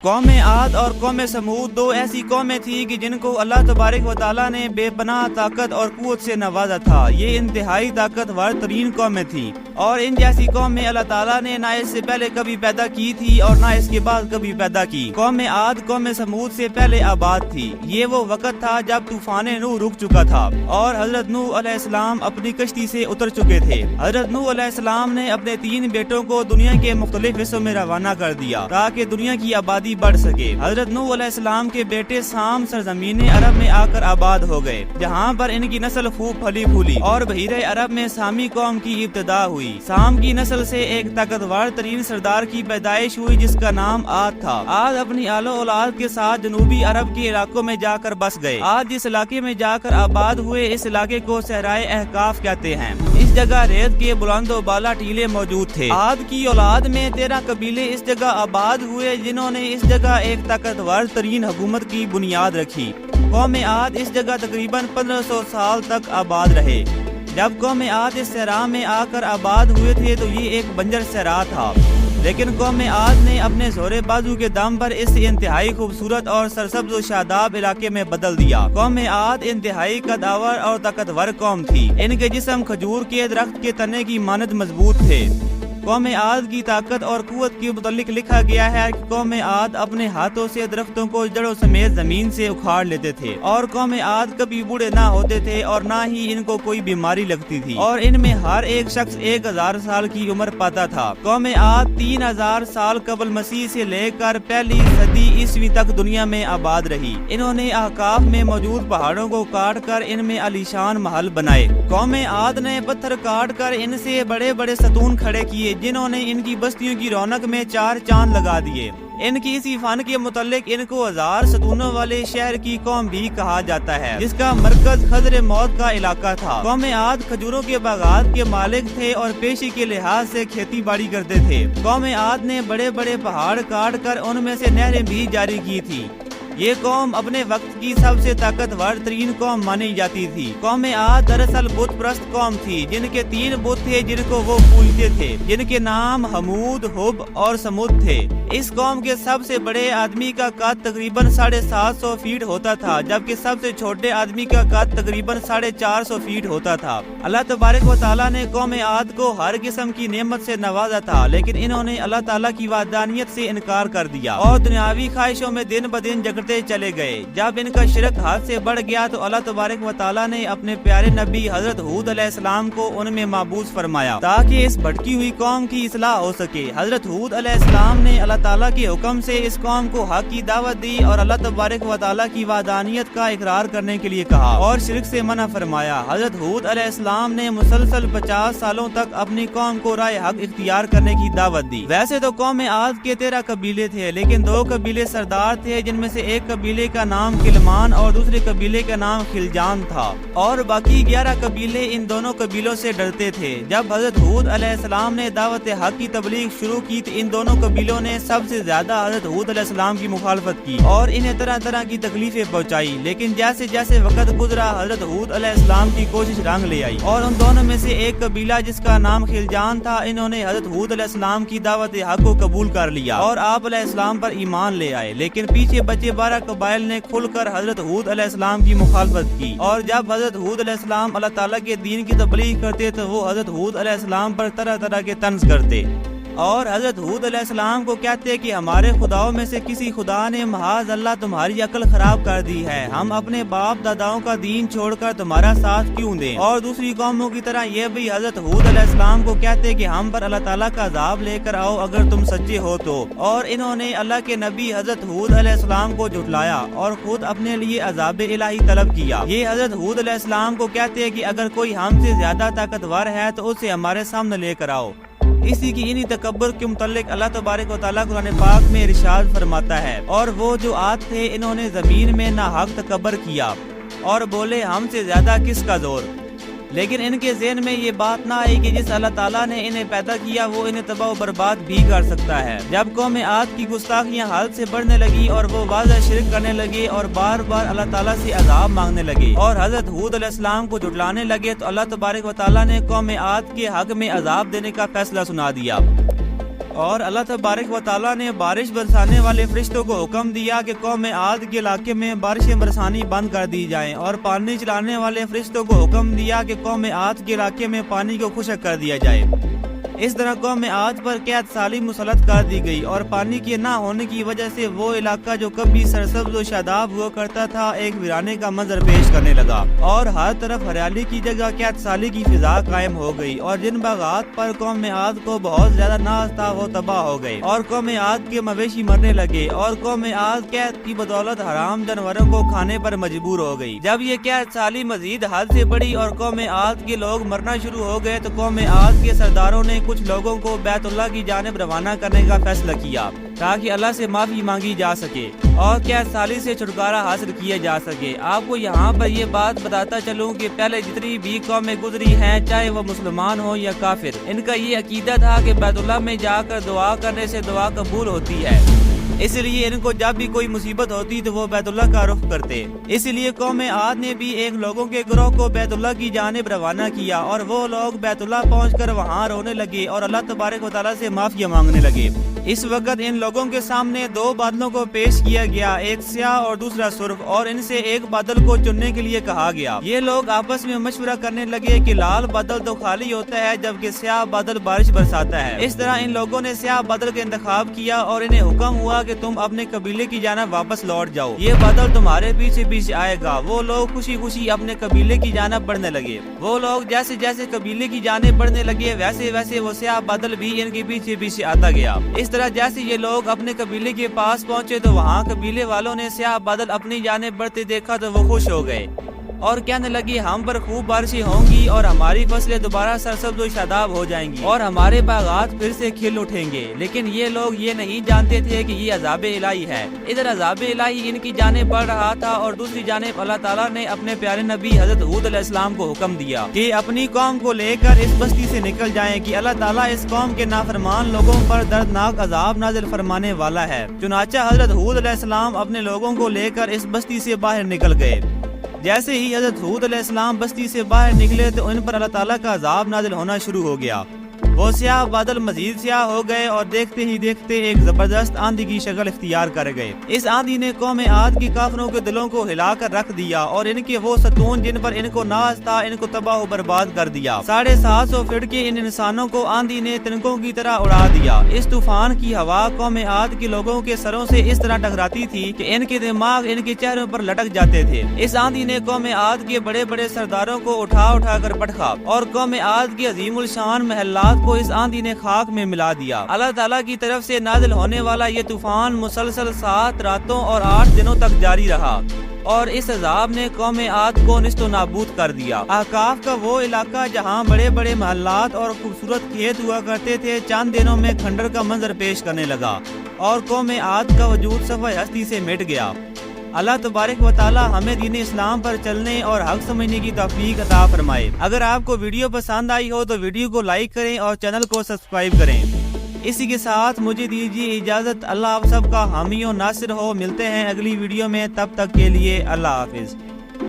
قوم عاد اور قوم سمود دو ایسی قومیں تھیں کہ جن کو اللہ تبارک و تعالیٰ نے بے پناہ طاقت اور قوت سے نوازا تھا۔ یہ انتہائی طاقتور ترین قومیں تھیں اور ان جیسی قومیں اللہ تعالیٰ نے نہ اس سے پہلے کبھی پیدا کی تھی اور نہ اس کے بعد کبھی پیدا کی۔ قوم عاد قوم سمود سے پہلے آباد تھی۔ یہ وہ وقت تھا جب طوفان نوح رک چکا تھا اور حضرت نوح علیہ السلام اپنی کشتی سے اتر چکے تھے۔ حضرت نوح علیہ السلام نے اپنے 3 بیٹوں کو دنیا کے مختلف حصوں میں روانہ کر دیا تاکہ دنیا کی آبادی بڑھ سکے۔ حضرت نوح علیہ السلام کے بیٹے سام سرزمین عرب میں آ کر آباد ہو گئے، جہاں پر ان کی نسل خوب پھلی پھولی اور بحیرہ عرب میں سامی قوم کی ابتدا ہوئی۔ سام کی نسل سے ایک طاقتور ترین سردار کی پیدائش ہوئی جس کا نام عاد تھا۔ عاد اپنی آل و اولاد کے ساتھ جنوبی عرب کے علاقوں میں جا کر بس گئے۔ عاد جس علاقے میں جا کر آباد ہوئے اس علاقے کو صحرائے احقاف کہتے ہیں۔ اس جگہ ریت کے بلند و بالا ٹیلے موجود تھے۔ عاد کی اولاد میں 13 قبیلے اس جگہ آباد ہوئے جنہوں نے اس جگہ ایک طاقتور ترین حکومت کی بنیاد رکھی۔ قوم عاد اس جگہ تقریباً 1500 سال تک آباد رہے۔ جب قوم عاد اس صحرا میں آ کر آباد ہوئے تھے تو یہ ایک بنجر صحرا تھا، لیکن قوم عاد نے اپنے زور بازو کے دم پر اس انتہائی خوبصورت اور سرسبز و شاداب علاقے میں بدل دیا۔ قوم عاد انتہائی قدآور اور طاقتور قوم تھی۔ ان کے جسم کھجور کے درخت کے تنے کی مانند مضبوط تھے۔ قوم عاد کی طاقت اور قوت کے متعلق لکھا گیا ہے کہ قوم عاد اپنے ہاتھوں سے درختوں کو جڑوں سمیت زمین سے اکھاڑ لیتے تھے اور قوم عاد کبھی بوڑھے نہ ہوتے تھے اور نہ ہی ان کو کوئی بیماری لگتی تھی اور ان میں ہر ایک شخص 1000 سال کی عمر پاتا تھا۔ قوم عاد 3000 سال قبل مسیح سے لے کر پہلی صدی عیسوی تک دنیا میں آباد رہی۔ انہوں نے احقاف میں موجود پہاڑوں کو کاٹ کر ان میں عالیشان محل بنائے۔ قوم عاد نے پتھر کاٹ کر ان سے بڑے بڑے ستون کھڑے کیے جنہوں نے ان کی بستیوں کی رونق میں 4 چاند لگا دیے۔ ان کی اسی فن کے متعلق ان کو 1000 ستونوں والے شہر کی قوم بھی کہا جاتا ہے، جس کا مرکز خضر موت کا علاقہ تھا۔ قوم عاد کھجوروں کے باغات کے مالک تھے اور پیشی کے لحاظ سے کھیتی باڑی کرتے تھے۔ قوم عاد نے بڑے بڑے پہاڑ کاٹ کر ان میں سے نہریں بھی جاری کی تھی۔ یہ قوم اپنے وقت کی سب سے طاقتور ترین قوم مانی جاتی تھی۔ قوم عاد دراصل بت پرست قوم تھی جن کے 3 بت تھے جن کو وہ پوجتے تھے، جن کے نام حمود، حب اور سمود تھے۔ اس قوم کے سب سے بڑے آدمی کا قد تقریباً 750 فیٹ ہوتا تھا، جبکہ سب سے چھوٹے آدمی کا قد تقریباً 450 فیٹ ہوتا تھا۔ اللہ تبارک و تعالیٰ نے قوم عاد کو ہر قسم کی نعمت سے نوازا تھا، لیکن انہوں نے اللہ تعالیٰ کی وحدانیت سے انکار کر دیا اور دنیاوی خواہشوں میں دن بدن جگڑتے چلے گئے۔ جب ان کا شرک حد سے بڑھ گیا تو اللہ تبارک و تعالیٰ نے اپنے پیارے نبی حضرت ہود علیہ السلام کو ان میں معبوس فرمایا تاکہ اس بھٹکی ہوئی قوم کی اصلاح ہو سکے۔ حضرت ہود علیہ السلام نے اللہ تعالیٰ کے حکم سے اس قوم کو حق کی دعوت دی اور اللہ تبارک و تعالیٰ کی وحدانیت کا اقرار کرنے کے لیے کہا اور شرک سے منع فرمایا۔ حضرت ہود علیہ السلام نے مسلسل 50 سالوں تک اپنی قوم کو راہ حق اختیار کرنے کی دعوت دی۔ ویسے تو قوم عاد کے 13 قبیلے تھے، لیکن 2 قبیلے سردار تھے جن میں سے ایک قبیلے کا نام کلمان اور دوسرے قبیلے کا نام خلجان تھا اور باقی 11 قبیلے ان دونوں قبیلوں سے ڈرتے تھے۔ جب حضرت ہود علیہ السلام نے دعوت حق کی تبلیغ شروع کی تو ان دونوں قبیلوں نے سب سے زیادہ حضرت ہود علیہ السلام کی مخالفت کی اور انہیں طرح طرح کی تکلیفیں پہنچائی، لیکن جیسے جیسے وقت گزرا حضرت ہود علیہ السلام کی کوشش رنگ لے آئی اور ان دونوں میں سے ایک قبیلہ جس کا نام خلجان تھا، انہوں نے حضرت ہود علیہ السلام کی دعوت حق کو قبول کر لیا اور آپ علیہ السلام پر ایمان لے آئے، لیکن پیچھے بچے 12 قبائل نے کھل کر حضرت ہود علیہ السلام کی مخالفت کی اور جب حضرت ہود علیہ السلام اللہ تعالیٰ کے دین کی تبلیغ کرتے تو وہ حضرت ہود علیہ السلام پر طرح طرح کے طنز کرتے اور حضرت ہود علیہ السلام کو کہتے کہ ہمارے خداؤں میں سے کسی خدا نے معاذ اللہ تمہاری عقل خراب کر دی ہے، ہم اپنے باپ داداؤں کا دین چھوڑ کر تمہارا ساتھ کیوں دیں؟ اور دوسری قوموں کی طرح یہ بھی حضرت ہود علیہ السلام کو کہتے کہ ہم پر اللہ تعالیٰ کا عذاب لے کر آؤ اگر تم سچے ہو تو، اور انہوں نے اللہ کے نبی حضرت ہود علیہ السلام کو جھٹلایا اور خود اپنے لیے عذاب الہی طلب کیا۔ یہ حضرت ہود علیہ السلام کو کہتے کہ اگر کوئی ہم سے زیادہ طاقتور ہے تو اسے ہمارے سامنے لے کر آؤ۔ اسی کی انہی تکبر کے متعلق اللہ تبارک و تعالیٰ قرآن پاک میں ارشاد فرماتا ہے، اور وہ جو عاد تھے انہوں نے زمین میں ناحق تکبر کیا اور بولے ہم سے زیادہ کس کا زور، لیکن ان کے ذہن میں یہ بات نہ آئی کہ جس اللہ تعالیٰ نے انہیں پیدا کیا وہ انہیں تباہ و برباد بھی کر سکتا ہے۔ جب قوم عاد کی گستاخیاں حد سے بڑھنے لگی اور وہ واضح شرک کرنے لگے اور بار بار اللہ تعالیٰ سے عذاب مانگنے لگے اور حضرت ہود علیہ السلام کو جھٹلانے لگے تو اللہ تبارک و تعالیٰ نے قوم عاد کے حق میں عذاب دینے کا فیصلہ سنا دیا اور اللہ تبارک و تعالیٰ نے بارش برسانے والے فرشتوں کو حکم دیا کہ قوم عاد کے علاقے میں بارشیں برسانی بند کر دی جائیں، اور پانی چلانے والے فرشتوں کو حکم دیا کہ قوم عاد کے علاقے میں پانی کو خشک کر دیا جائے۔ اس طرح قوم عاد پر قحط سالی مسلط کر دی گئی، اور پانی کے نہ ہونے کی وجہ سے وہ علاقہ جو کبھی سرسبز و شاداب ہوا کرتا تھا ایک ویرانے کا منظر پیش کرنے لگا، اور ہر طرف ہریالی کی جگہ قحط سالی کی فضا قائم ہو گئی، اور جن باغات پر قوم عاد کو بہت زیادہ ناز تھا وہ تباہ ہو گئے، اور قوم عاد کے مویشی مرنے لگے، اور قوم عاد قحط کی بدولت حرام جانوروں کو کھانے پر مجبور ہو گئی۔ جب یہ قحط سالی مزید حد سے بڑھی اور قوم عاد کے لوگ مرنا شروع ہو گئے تو قوم عاد کے سرداروں نے کچھ لوگوں کو بیت اللہ کی جانب روانہ کرنے کا فیصلہ کیا تاکہ اللہ سے معافی مانگی جا سکے اور قحط سالی سے چھٹکارا حاصل کیا جا سکے۔ آپ کو یہاں پر یہ بات بتاتا چلوں کہ پہلے جتنی بھی قومیں گزری ہیں چاہے وہ مسلمان ہو یا کافر، ان کا یہ عقیدہ تھا کہ بیت اللہ میں جا کر دعا کرنے سے دعا قبول ہوتی ہے، اس لیے ان کو جب بھی کوئی مصیبت ہوتی تو وہ بیت اللہ کا رخ کرتے۔ اس لیے قوم عاد نے بھی ایک لوگوں کے گروہ کو بیت اللہ کی جانب روانہ کیا، اور وہ لوگ بیت اللہ پہنچ کر وہاں رونے لگے اور اللہ تبارک و تعالیٰ سے معافیا مانگنے لگے۔ اس وقت ان لوگوں کے سامنے دو بادلوں کو پیش کیا گیا، ایک سیاہ اور دوسرا سرخ، اور ان سے ایک بادل کو چننے کے لیے کہا گیا۔ یہ لوگ آپس میں مشورہ کرنے لگے کہ لال بادل تو خالی ہوتا ہے جبکہ سیاہ بادل بارش برساتا ہے۔ اس طرح ان لوگوں نے سیاہ بادل کا انتخاب کیا اور انہیں حکم ہوا کہ تم اپنے قبیلے کی جانب واپس لوٹ جاؤ، یہ بادل تمہارے پیچھے پیچھے آئے گا۔ وہ لوگ خوشی خوشی اپنے قبیلے کی جانب بڑھنے لگے۔ وہ لوگ جیسے جیسے قبیلے کی جانب بڑھنے لگے ویسے ویسے وہ سیاہ بادل بھی ان کے پیچھے پیچھے آتا گیا۔ اس طرح جیسے یہ لوگ اپنے قبیلے کے پاس پہنچے تو وہاں قبیلے والوں نے سیاہ بادل اپنی جانب بڑھتے دیکھا تو وہ خوش ہو گئے اور کہنے لگی ہم پر خوب بارشیں ہوں گی اور ہماری فصلیں دوبارہ سرسبز و شاداب ہو جائیں گی اور ہمارے باغات پھر سے کھل اٹھیں گے۔ لیکن یہ لوگ یہ نہیں جانتے تھے کہ یہ عذاب الہی ہے۔ ادھر عذاب الہی ان کی جانب بڑھ رہا تھا اور دوسری جانب اللہ تعالیٰ نے اپنے پیارے نبی حضرت ہود علیہ السلام کو حکم دیا کہ اپنی قوم کو لے کر اس بستی سے نکل جائیں کہ اللہ تعالیٰ اس قوم کے نافرمان لوگوں پر دردناک عذاب نازل فرمانے والا ہے۔ چنانچہ حضرت ہود علیہ السلام اپنے لوگوں کو لے کر اس بستی سے باہر نکل گئے۔ جیسے ہی حضرت ہود علیہ السلام بستی سے باہر نکلے تو ان پر اللہ تعالیٰ کا عذاب نازل ہونا شروع ہو گیا۔ وہ سیاہ بادل مزید سیاہ ہو گئے اور دیکھتے ہی دیکھتے ایک زبردست آندھی کی شکل اختیار کر گئے۔ اس آندھی نے قوم عاد کی کافروں کے دلوں کو ہلا کر رکھ دیا اور ان کے وہ ستون جن پر ان کو ناز تھا ان کو تباہ و برباد کر دیا۔ 750 فٹ کے ان انسانوں کو آندھی نے تنکوں کی طرح اڑا دیا۔ اس طوفان کی ہوا قوم عاد کے لوگوں کے سروں سے اس طرح ٹکراتی تھی کہ ان کے دماغ ان کے چہروں پر لٹک جاتے تھے۔ اس آندھی نے قوم عاد کے بڑے بڑے سرداروں کو اٹھا اٹھا کر پٹکا اور قوم عاد کے عظیم الشان محلات کو اس آندھی نے خاک میں ملا دیا۔ اللہ تعالیٰ کی طرف سے نازل ہونے والا یہ طوفان مسلسل 7 راتوں اور 8 دنوں تک جاری رہا اور اس عذاب نے قوم عاد کو نیست و نابود کر دیا۔ احقاف کا وہ علاقہ جہاں بڑے بڑے محلات اور خوبصورت کھیت ہوا کرتے تھے چند دنوں میں کھنڈر کا منظر پیش کرنے لگا اور قوم عاد کا وجود صفحہ ہستی سے مٹ گیا۔ اللہ تبارک و تعالی ہمیں دین اسلام پر چلنے اور حق سمجھنے کی توفیق عطا فرمائے۔ اگر آپ کو ویڈیو پسند آئی ہو تو ویڈیو کو لائک کریں اور چینل کو سبسکرائب کریں۔ اسی کے ساتھ مجھے دیجیے اجازت۔ اللہ آپ سب کا حامی و ناصر ہو۔ ملتے ہیں اگلی ویڈیو میں، تب تک کے لیے اللہ حافظ۔